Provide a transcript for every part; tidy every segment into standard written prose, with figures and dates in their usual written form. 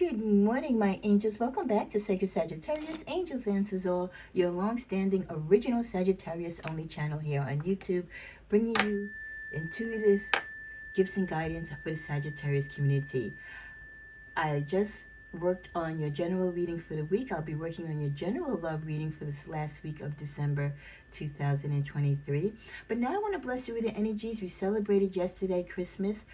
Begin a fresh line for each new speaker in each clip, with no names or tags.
Good morning, my angels. Welcome back to Sacred Sagittarius. Angels Answers All, your long-standing original Sagittarius-only channel here on YouTube, bringing you intuitive gifts and guidance for the Sagittarius community. I just worked on your general reading for the week. I'll be working on your general love reading for this last week of December 2023. But now I want to bless you with the energies. We celebrated yesterday Christmas.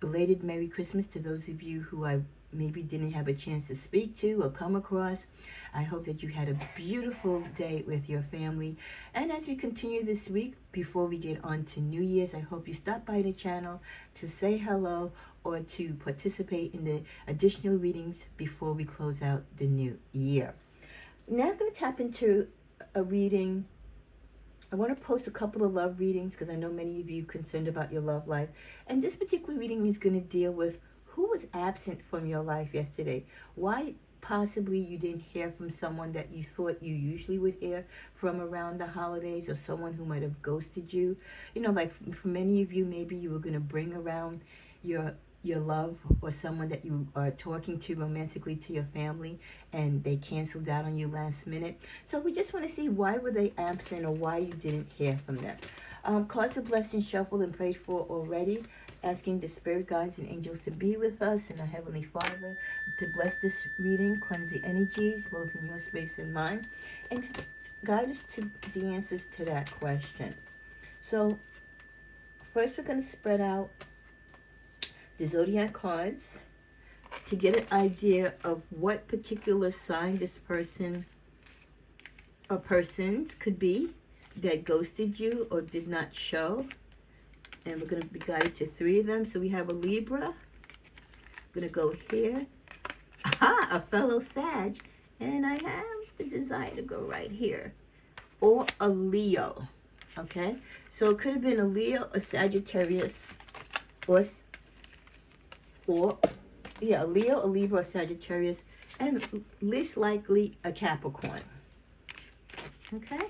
Belated Merry Christmas to those of you who I maybe didn't have a chance to speak to or come across. I hope that you had a beautiful day with your family. And as we continue this week, before we get on to New Year's, I hope you stop by the channel to say hello or to participate in the additional readings before we close out the new year. Now I'm going to tap into a reading. I want to post a couple of love readings because I know many of you are concerned about your love life. And this particular reading is going to deal with who was absent from your life yesterday. Why possibly you didn't hear from someone that you thought you usually would hear from around the holidays, or someone who might have ghosted you. You know, like for many of you, maybe you were going to bring around your love or someone that you are talking to romantically to your family, and they canceled out on you last minute. So we just want to see why were they absent or why you didn't hear from them. Cards of blessing shuffled and prayed for already, asking the spirit guides and angels to be with us and our Heavenly Father to bless this reading, cleanse the energies both in your space and mine, and guide us to the answers to that question. So first we're going to spread out the zodiac cards to get an idea of what particular sign this person or persons could be that ghosted you or did not show. And we're going to be guided to 3 of them. So we have a Libra. I'm going to go here. Aha, a fellow Sag. And I have the desire to go right here. Or a Leo. Okay? So it could have been a Leo, a Sagittarius, or a Leo, a Libra, a Sagittarius, and least likely a Capricorn. Okay?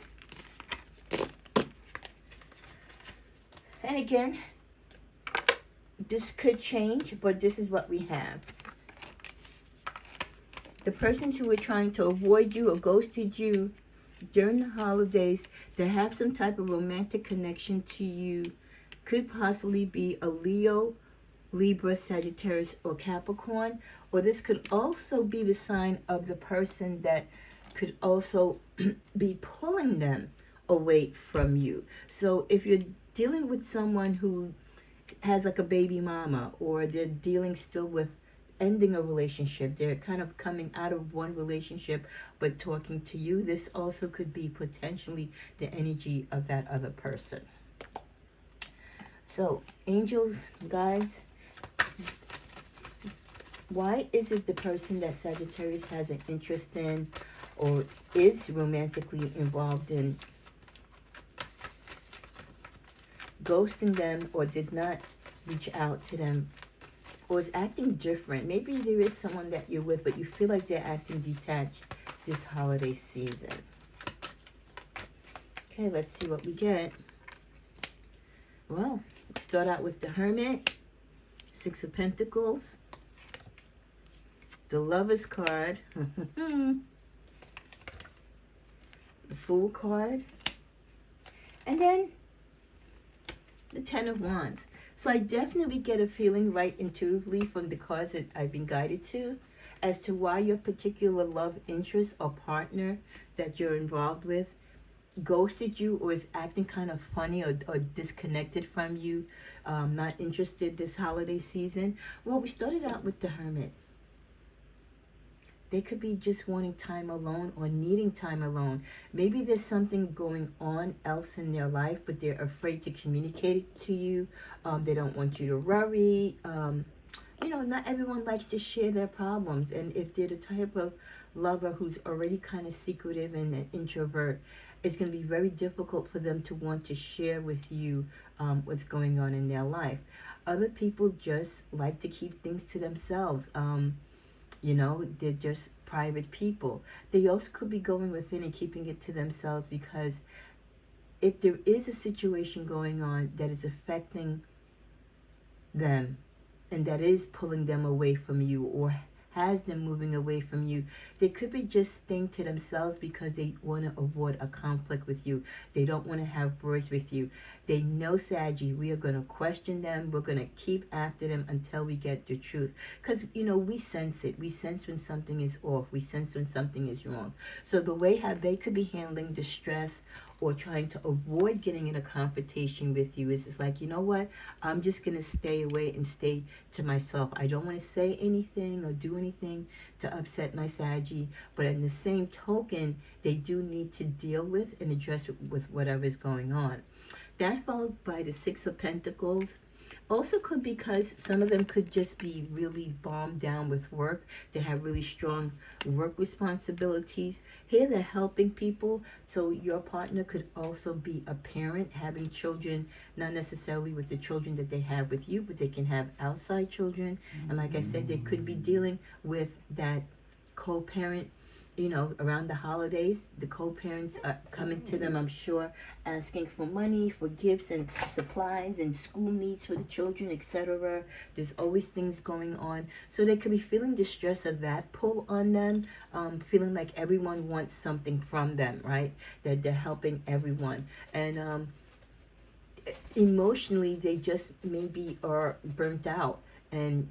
And again, this could change, but this is what we have. The persons who were trying to avoid you or ghosted you during the holidays to have some type of romantic connection to you could possibly be a Leo, Libra, Sagittarius, or Capricorn. Or this could also be the sign of the person that could also be pulling them away from you. So if you're dealing with someone who has like a baby mama, or they're dealing still with ending a relationship, they're kind of coming out of one relationship but talking to you, this also could be potentially the energy of that other person. So angels, guides, why is it the person that Sagittarius has an interest in or is romantically involved in ghosting them or did not reach out to them or is acting different? Maybe there is someone that you're with, but you feel like they're acting detached this holiday season. Okay, let's see what we get. Well, start out with the Hermit, 6 of Pentacles, the Lover's card, the Fool card, and then the 10 of Wands. So I definitely get a feeling right intuitively from the cards that I've been guided to as to why your particular love interest or partner that you're involved with ghosted you or is acting kind of funny or disconnected from you, not interested this holiday season. Well, we started out with the Hermit. They could be just wanting time alone or needing time alone. Maybe there's something going on else in their life, but they're afraid to communicate it to you. They don't want you to worry. You know, not everyone likes to share their problems. And if they're the type of lover who's already kind of secretive and an introvert, it's going to be very difficult for them to want to share with you what's going on in their life. Other people just like to keep things to themselves. You know, they're just private people. They also could be going within and keeping it to themselves because if there is a situation going on that is affecting them and that is pulling them away from you or has them moving away from you. They could be just staying to themselves because they want to avoid a conflict with you. They don't want to have words with you. They know, Saggy, we are going to question them. We're going to keep after them until we get the truth. Because, we sense it. We sense when something is off. We sense when something is wrong. So the way how they could be handling the stress or trying to avoid getting in a confrontation with you is, it's like, you know what? I'm just going to stay away and stay to myself. I don't want to say anything or do anything to upset my Saggy. But in the same token, they do need to deal with and address with whatever is going on. That followed by the Six of Pentacles. Also could, because some of them could just be really bombed down with work. They have really strong work responsibilities. Here they're helping people. So your partner could also be a parent, having children, not necessarily with the children that they have with you, but they can have outside children. And like I said, they could be dealing with that co-parent. Around the holidays, the co-parents are coming to them, I'm sure, asking for money, for gifts and supplies and school needs for the children, etc. There's always things going on. So they could be feeling the stress of that pull on them, feeling like everyone wants something from them, right? That they're helping everyone. And emotionally, they just maybe are burnt out, and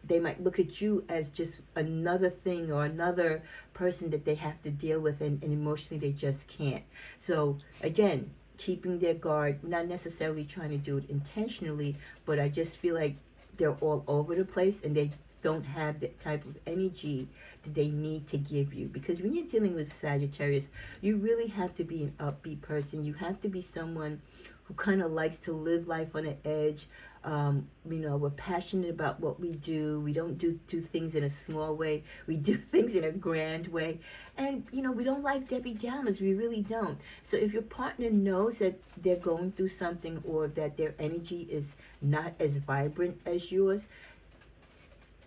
they might look at you as just another thing or another person that they have to deal with, and emotionally they just can't. So again, keeping their guard, not necessarily trying to do it intentionally, but I just feel like they're all over the place and they don't have the type of energy that they need to give you. Because when you're dealing with Sagittarius, you really have to be an upbeat person. You have to be someone who kind of likes to live life on the edge. We're passionate about what we do. We don't do things in a small way. We do things in a grand way. And, we don't like Debbie Downers. We really don't. So if your partner knows that they're going through something, or that their energy is not as vibrant as yours,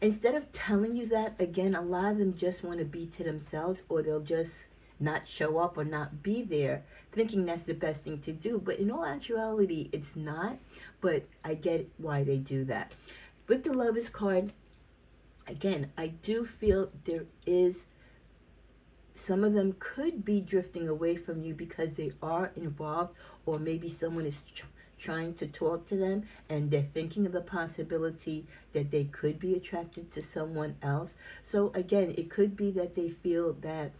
instead of telling you that, again, a lot of them just want to be to themselves, or they'll just not show up or not be there, thinking that's the best thing to do. But in all actuality, it's not. But I get why they do that. With the Lovers card, again, I do feel there is, some of them could be drifting away from you because they are involved, or maybe someone is trying to talk to them and they're thinking of the possibility that they could be attracted to someone else. So again, it could be that they feel that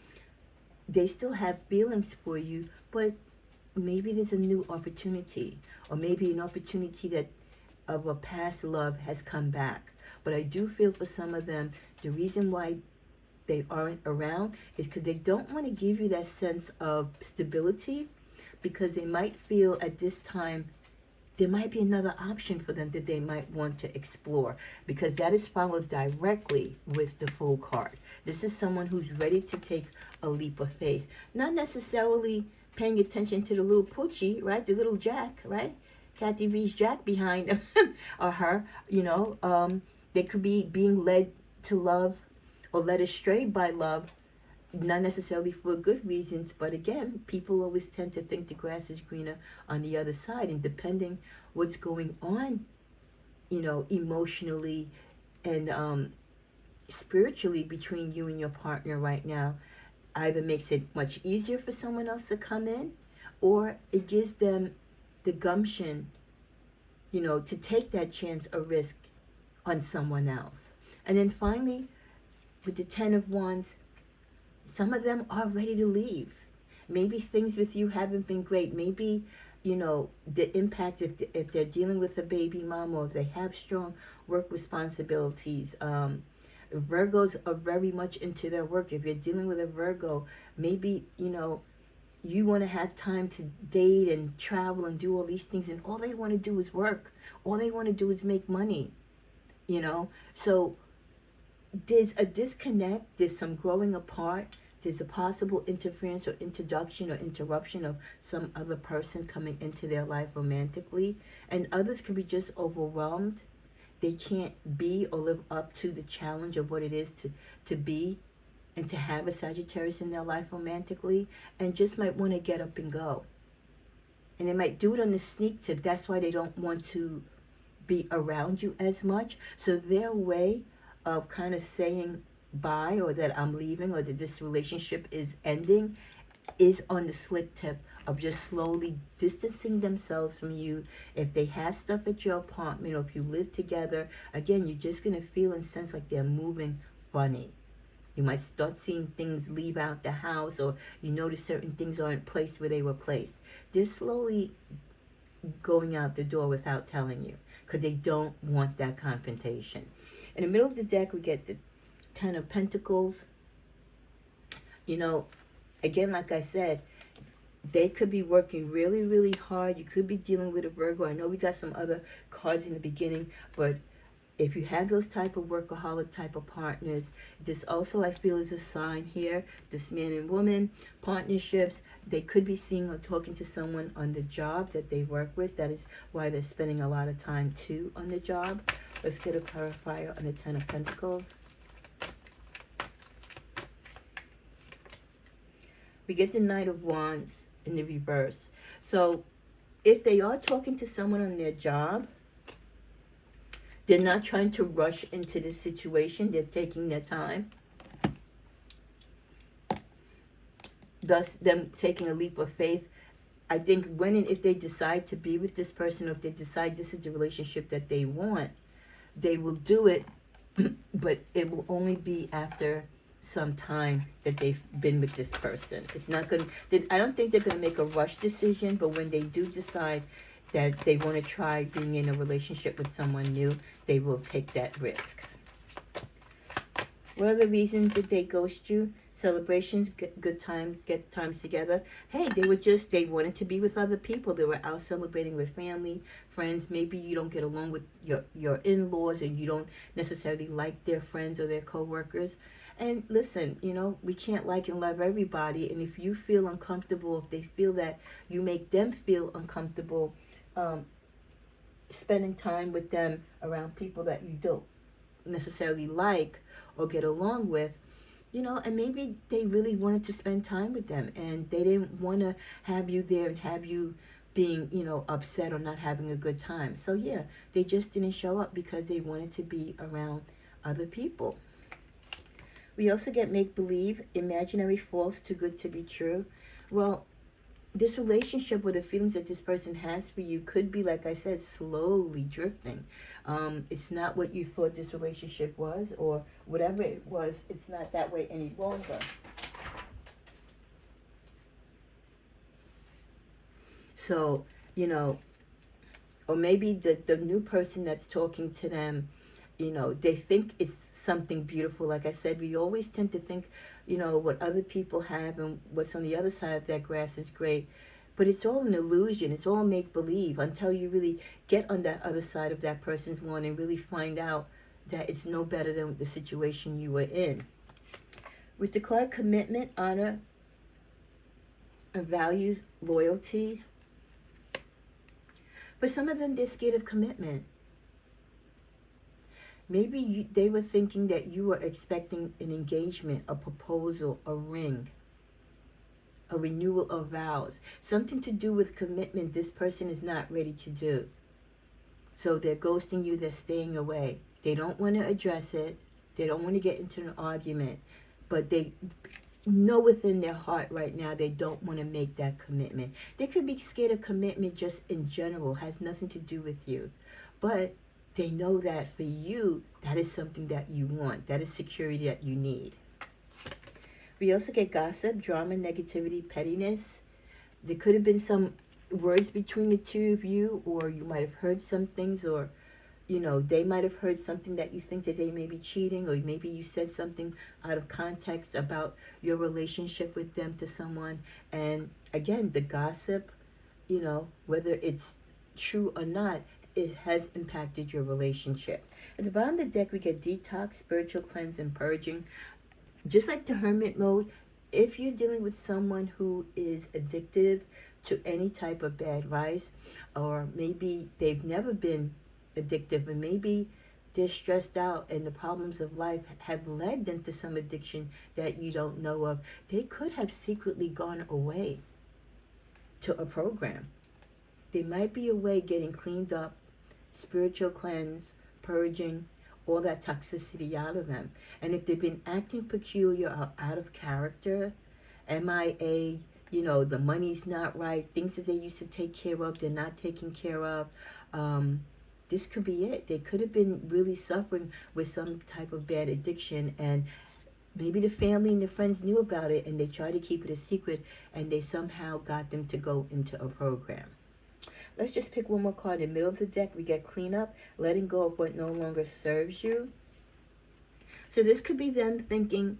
they still have feelings for you, but maybe there's a new opportunity, or maybe an opportunity that of a past love has come back. But I do feel for some of them, the reason why they aren't around is because they don't want to give you that sense of stability, because they might feel at this time there might be another option for them that they might want to explore, because that is followed directly with the Fool card. This is someone who's ready to take a leap of faith, not necessarily paying attention to the little poochie, right? The little Jack, right? Kathy V's Jack behind him or her, they could be being led to love or led astray by love, not necessarily for good reasons, but again, people always tend to think the grass is greener on the other side, and depending what's going on, emotionally and spiritually between you and your partner right now, either makes it much easier for someone else to come in, or it gives them the gumption, to take that chance or risk on someone else. And then finally, with the Ten of Wands, some of them are ready to leave. Maybe things with you haven't been great. Maybe, the impact, if they're dealing with a baby mom, or if they have strong work responsibilities. Virgos are very much into their work. If you're dealing with a Virgo, maybe, you want to have time to date and travel and do all these things, and all they want to do is work. All they want to do is make money, So there's a disconnect. There's some growing apart. There's a possible interference or introduction or interruption of some other person coming into their life romantically. And others can be just overwhelmed. They can't be or live up to the challenge of what it is to be and to have a Sagittarius in their life romantically, and just might want to get up and go. And they might do it on the sneak tip. That's why they don't want to be around you as much. So their way of kind of saying bye, or that I'm leaving, or that this relationship is ending, is on the slick tip of just slowly distancing themselves from you. If they have stuff at your apartment, or if you live together, again, you're just going to feel and sense like they're moving funny. You might start seeing things leave out the house, or you notice certain things aren't placed where they were placed. They're slowly going out the door without telling you, because they don't want that confrontation. In the middle of the deck, we get the Ten of Pentacles. You know, again, like I said, they could be working really, really hard. You could be dealing with a Virgo. I know we got some other cards in the beginning, but if you have those type of workaholic type of partners, this also, I feel, is a sign here. This man and woman partnerships, they could be seeing or talking to someone on the job that they work with. That is why they're spending a lot of time too on the job. Let's get a clarifier on the Ten of Pentacles. We get the Knight of Wands in the reverse. So if they are talking to someone on their job, they're not trying to rush into the situation. They're taking their time. Thus, them taking a leap of faith. I think when and if they decide to be with this person, or if they decide this is the relationship that they want, they will do it, but it will only be after some time that they've been with this person. It's not going to, I don't think they're going to make a rush decision, but when they do decide that they want to try being in a relationship with someone new, they will take that risk. What are the reasons that they ghost you? Celebrations, good times, get times together. Hey, they wanted to be with other people. They were out celebrating with family, friends. Maybe you don't get along with your in-laws, and you don't necessarily like their friends or their co-workers. And listen, you know, we can't like and love everybody. And if you feel uncomfortable, if they feel that you make them feel uncomfortable, spending time with them around people that you don't necessarily like or get along with, you know, and maybe they really wanted to spend time with them, and they didn't want to have you there and have you being, you know, upset or not having a good time. So yeah, they just didn't show up because they wanted to be around other people. We also get make-believe, imaginary, false, too good to be true. Well, this relationship, or the feelings that this person has for you, could be, like I said, slowly drifting. It's not what you thought this relationship was, or whatever it was, it's not that way any longer. So, you know, or maybe the new person that's talking to them, you know, they think it's something beautiful. Like I said, we always tend to think, you know, what other people have and what's on the other side of that grass is great. But it's all an illusion. It's all make-believe until you really get on that other side of that person's lawn and really find out that it's no better than the situation you were in. With the card commitment, honor, and values, loyalty. For some of them, they're scared of commitment. Maybe they were thinking that you were expecting an engagement, a proposal, a ring, a renewal of vows. Something to do with commitment this person is not ready to do. So they're ghosting you, they're staying away. They don't want to address it. They don't want to get into an argument. But they know within their heart right now they don't want to make that commitment. They could be scared of commitment just in general, has nothing to do with you. But they know that for you, that is something that you want. That is security that you need. We also get gossip, drama, negativity, pettiness. There could have been some words between the two of you, or you might have heard some things, or, you know, they might have heard something that you think that they may be cheating, or maybe you said something out of context about your relationship with them to someone. And again, the gossip, you know, whether it's true or not, it has impacted your relationship. At the bottom of the deck, we get detox, spiritual cleanse, and purging. Just like the hermit mode, if you're dealing with someone who is addictive to any type of bad vice, or maybe they've never been addictive, but maybe they're stressed out and the problems of life have led them to some addiction that you don't know of, they could have secretly gone away to a program. They might be away getting cleaned up, spiritual cleanse, purging, all that toxicity out of them. And if they've been acting peculiar or out of character, MIA, the money's not right, things that they used to take care of, they're not taking care of. This could be it. They could have been really suffering with some type of bad addiction, and maybe the family and the friends knew about it and they tried to keep it a secret, and they somehow got them to go into a program. Let's just pick one more card in the middle of the deck. We get cleanup, letting go of what no longer serves you. So this could be them thinking,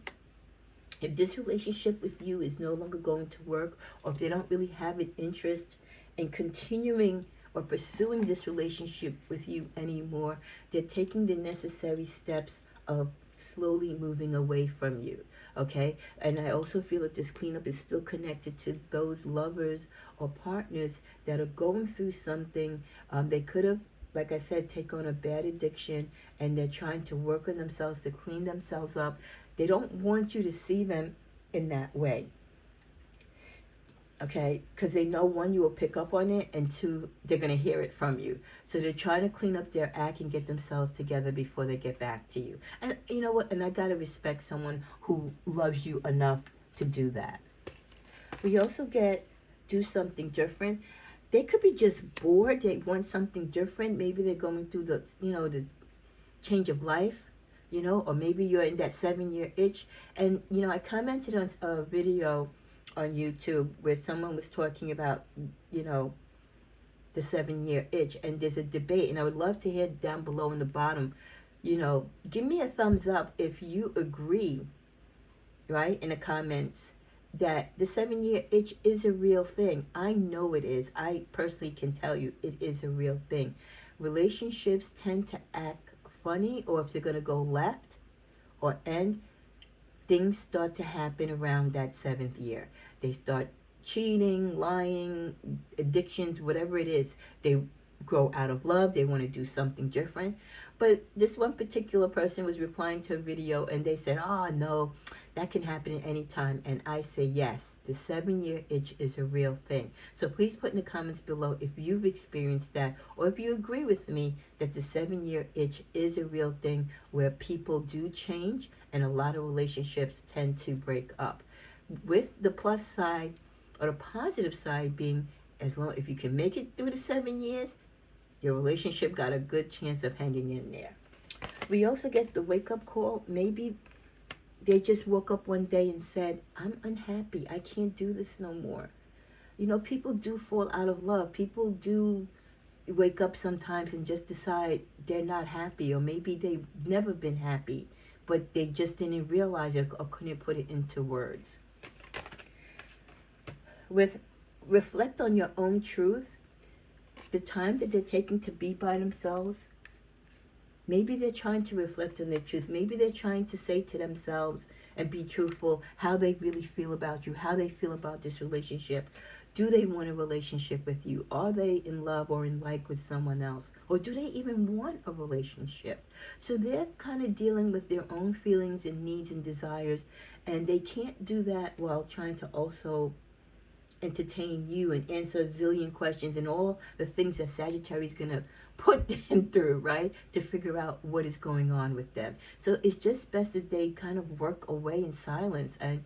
if this relationship with you is no longer going to work, or if they don't really have an interest in continuing or pursuing this relationship with you anymore, they're taking the necessary steps of slowly moving away from you. Okay? And I also feel that this cleanup is still connected to those lovers or partners that are going through something. They could have, like I said, take on a bad addiction, and they're trying to work on themselves to clean themselves up. They don't want you to see them in that way. Okay, because they know, one, you will pick up on it, and two, they're going to hear it from you. So they're trying to clean up their act and get themselves together before they get back to you. And you know what? And I got to respect someone who loves you enough to do that. We also get do something different. They could be just bored. They want something different. Maybe they're going through the change of life, or maybe you're in that 7-year itch. And, I commented on a video on YouTube where someone was talking about, the 7-year itch, and there's a debate, and I would love to hear down below in the bottom, give me a thumbs up if you agree, right, in the comments, that the 7-year itch is a real thing. I know it is. I personally can tell you it is a real thing. Relationships tend to act funny, or if they're going to go left or end, things start to happen around that 7th year. They start cheating, lying, addictions, whatever it is. They grow out of love. They want to do something different. But this one particular person was replying to a video, and they said, oh, no, that can happen at any time. And I say, yes, the 7-year itch is a real thing. So please put in the comments below if you've experienced that, or if you agree with me that the 7-year itch is a real thing where people do change and a lot of relationships tend to break up. With the plus side, or the positive side being, if you can make it through the 7 years, your relationship got a good chance of hanging in there. We also get the wake-up call. Maybe they just woke up one day and said, I'm unhappy. I can't do this no more. People do fall out of love. People do wake up sometimes and just decide they're not happy, or maybe they've never been happy, but they just didn't realize it or couldn't put it into words. Reflect on your own truth. The time that they're taking to be by themselves, maybe they're trying to reflect on their truth. Maybe they're trying to say to themselves and be truthful how they really feel about you, how they feel about this relationship. Do they want a relationship with you? Are they in love or in like with someone else? Or do they even want a relationship? So they're kind of dealing with their own feelings and needs and desires, and they can't do that while trying to also entertain you and answer a zillion questions and all the things that Sagittarius is going to put them through, right, to figure out what is going on with them. So it's just best that they kind of work away in silence. And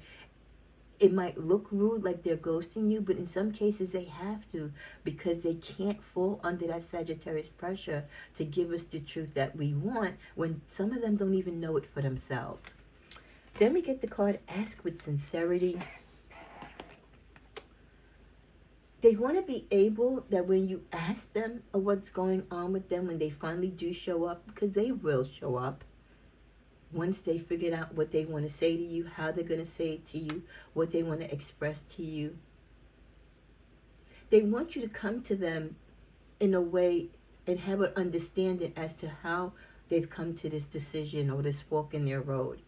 it might look rude, like they're ghosting you, but in some cases they have to, because they can't fall under that Sagittarius pressure to give us the truth that we want when some of them don't even know it for themselves. Then we get the card Ask with Sincerity. They want to be able that when you ask them of what's going on with them, when they finally do show up, because they will show up, once they figured out what they want to say to you, how they're going to say it to you, what they want to express to you. They want you to come to them in a way and have an understanding as to how they've come to this decision or this fork in their road.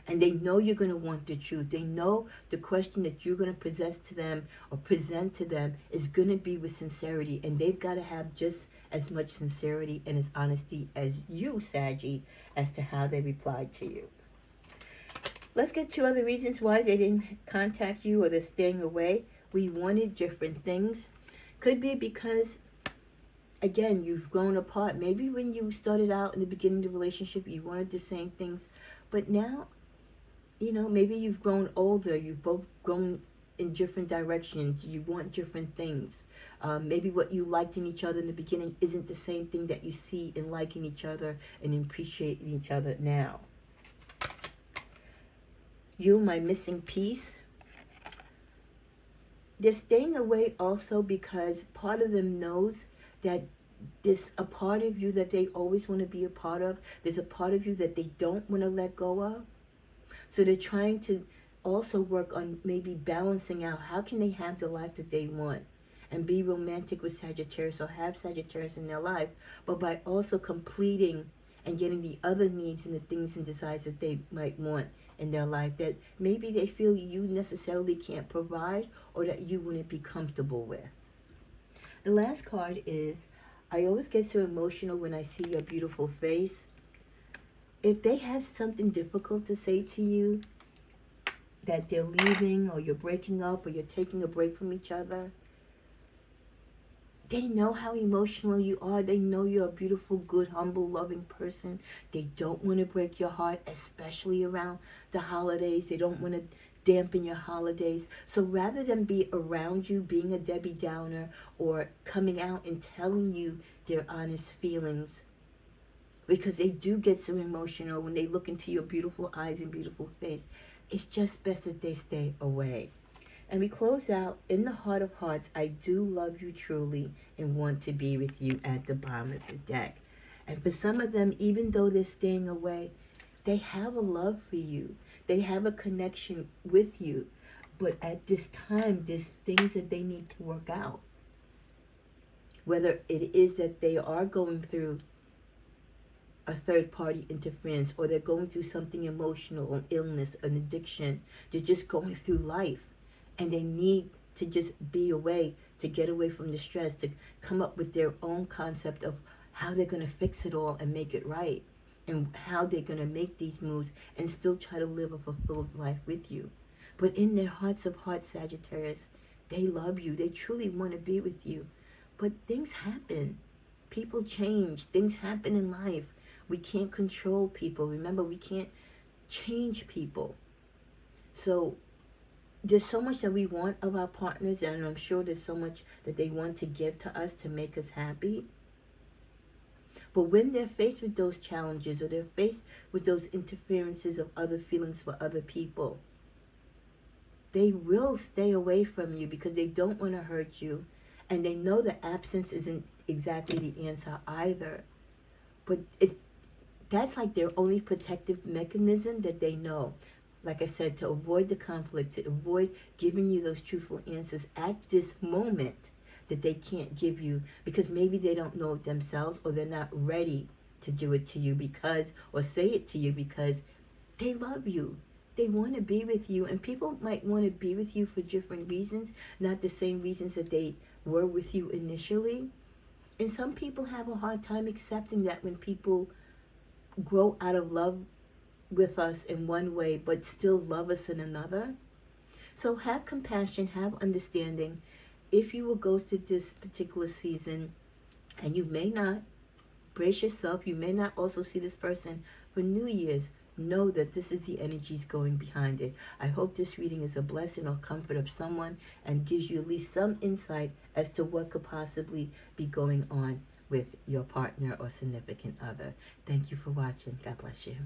And they know you're going to want the truth. They know the question that you're going to possess to them or present to them is going to be with sincerity. And they've got to have just as much sincerity and as honesty as you, Saggy, as to how they replied to you. Let's get 2 other reasons why they didn't contact you or they're staying away. We wanted different things. Could be because again, you've grown apart. Maybe when you started out in the beginning of the relationship, you wanted the same things, but now, maybe you've grown older. You've both grown in different directions. You want different things. Maybe what you liked in each other in the beginning isn't the same thing that you see in liking each other and appreciating each other now. You, my missing piece. They're staying away also because part of them knows that there's a part of you that they always want to be a part of. There's a part of you that they don't want to let go of. So they're trying to also work on maybe balancing out how can they have the life that they want and be romantic with Sagittarius or have Sagittarius in their life, but by also completing and getting the other needs and the things and desires that they might want in their life that maybe they feel you necessarily can't provide or that you wouldn't be comfortable with. The last card is, I always get so emotional when I see your beautiful face. If they have something difficult to say to you, that they're leaving or you're breaking up or you're taking a break from each other, they know how emotional you are. They know you're a beautiful, good, humble, loving person. They don't want to break your heart, especially around the holidays. They don't want to dampen your holidays. So rather than be around you being a Debbie Downer or coming out and telling you their honest feelings, because they do get so emotional when they look into your beautiful eyes and beautiful face, it's just best that they stay away. And we close out, in the heart of hearts, I do love you truly and want to be with you at the bottom of the deck. And for some of them, even though they're staying away, they have a love for you. They have a connection with you. But at this time, there's things that they need to work out. Whether it is that they are going through a third-party interference or they're going through something emotional, an illness, an addiction. They're just going through life. And they need to just be away, to get away from the stress, to come up with their own concept of how they're going to fix it all and make it right. And how they're going to make these moves and still try to live a fulfilled life with you. But in their hearts of hearts, Sagittarius, they love you. They truly want to be with you. But things happen. People change. Things happen in life. We can't control people. Remember, we can't change people. So there's so much that we want of our partners, and I'm sure there's so much that they want to give to us to make us happy. But when they're faced with those challenges or they're faced with those interferences of other feelings for other people, they will stay away from you because they don't want to hurt you. And they know that absence isn't exactly the answer either. But that's like their only protective mechanism that they know. Like I said, to avoid the conflict, to avoid giving you those truthful answers at this moment that they can't give you because maybe they don't know it themselves or they're not ready to do it to you because, or say it to you because they love you. They want to be with you, and people might want to be with you for different reasons, not the same reasons that they were with you initially. And some people have a hard time accepting that when people grow out of love with us in one way but still love us in another. So have compassion, have understanding. If you were ghosted this particular season, and you may not, brace yourself, you may not also see this person for New Year's, know that this is the energies going behind it. I hope this reading is a blessing or comfort of someone and gives you at least some insight as to what could possibly be going on with your partner or significant other. Thank you for watching. God bless you.